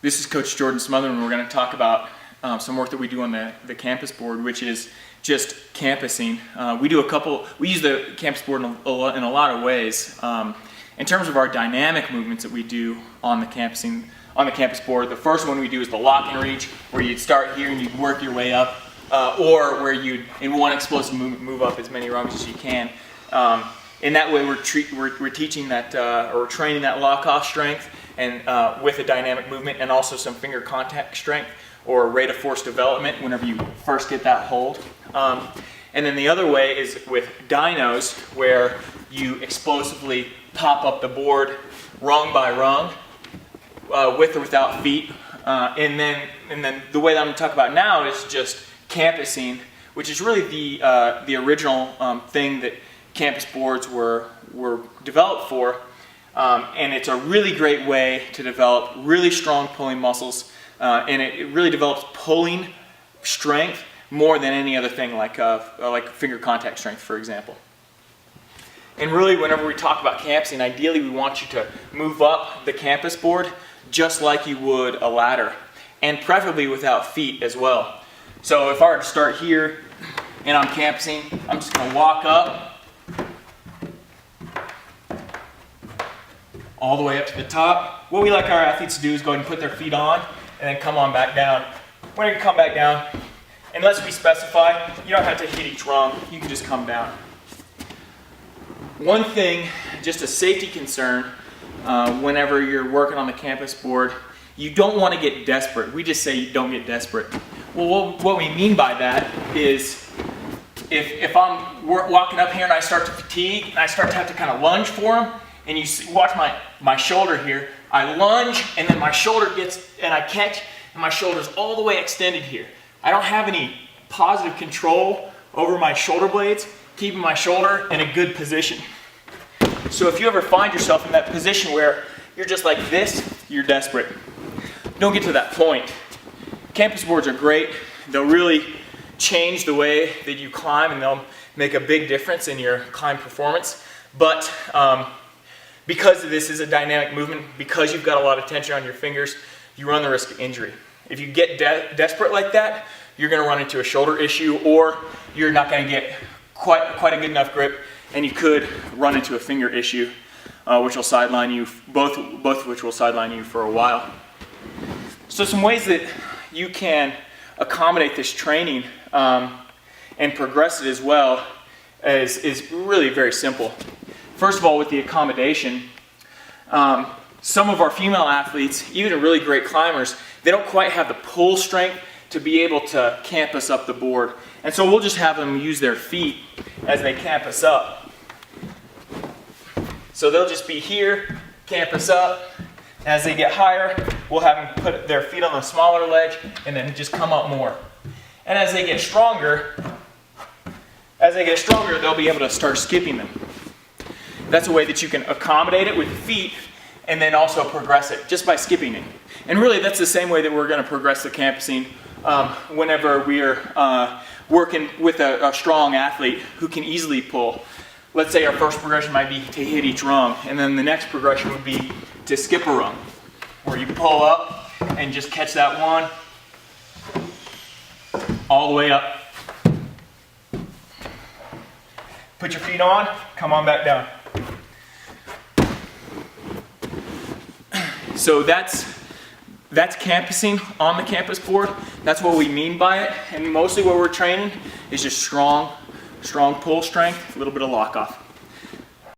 This is Coach Jordan Smotherman. We're going to talk about some work that we do on the campus board, which is just campusing. We use the campus board in a lot of ways. In terms of our dynamic movements that we do on the campus board, the first one we do is the lock and reach, where you'd start here and you'd work your way up, or where you'd, in one explosive movement, move up as many rungs as you can. In that way, we're teaching that, or we're training that lock-off strength, and with a dynamic movement, and also some finger contact strength, or rate of force development whenever you first get that hold. And then the other way is with dynos, where you explosively pop up the board rung by rung, with or without feet. And then the way that I'm going to talk about now is just campusing, which is really the original thing that campus boards were developed for. And it's a really great way to develop really strong pulling muscles, and it really develops pulling strength more than any other thing, like finger contact strength, for example. And really, whenever we talk about campusing, ideally we want you to move up the campus board just like you would a ladder, and preferably without feet as well. So if I were to start here and I'm campusing, I'm just going to walk up all the way up to the top. What we like our athletes to do is go ahead and put their feet on and then come on back down. When you come back down, unless we specify, you don't have to hit each rung, you can just come down. One thing, just a safety concern, whenever you're working on the campus board, you don't want to get desperate. We just say you don't get desperate. Well, what we mean by that is if I'm walking up here and I start to fatigue and I start to have to kind of lunge for them, and you see, watch my shoulder here, I lunge and then my shoulder gets, and I catch, and my shoulder's all the way extended here. I don't have any positive control over my shoulder blades, keeping my shoulder in a good position. So if you ever find yourself in that position where you're just like this, you're desperate. Don't get to that point. Campus boards are great. They'll really change the way that you climb, and they'll make a big difference in your climb performance. But because this is a dynamic movement, because you've got a lot of tension on your fingers, you run the risk of injury. If you get desperate like that, you're going to run into a shoulder issue, or you're not going to get quite a good enough grip, and you could run into a finger issue, which will sideline you, both of which will sideline you for a while. So some ways that you can accommodate this training and progress it as well is really very simple. First of all, with the accommodation, some of our female athletes, even really great climbers, they don't quite have the pull strength to be able to campus up the board. And so we'll just have them use their feet as they campus up. So they'll just be here, campus up. As they get higher, we'll have them put their feet on the smaller ledge and then just come up more. And as they get stronger, they'll be able to start skipping them. That's a way that you can accommodate it with the feet and then also progress it just by skipping it. And really, that's the same way that we're going to progress the campusing whenever we're working with a strong athlete who can easily pull. Let's say our first progression might be to hit each rung, and then the next progression would be to skip a rung, where you pull up and just catch that one all the way up. Put your feet on, come on back down. So that's campusing on the campus board. That's what we mean by it. And mostly what we're training is just strong pull strength, a little bit of lock off.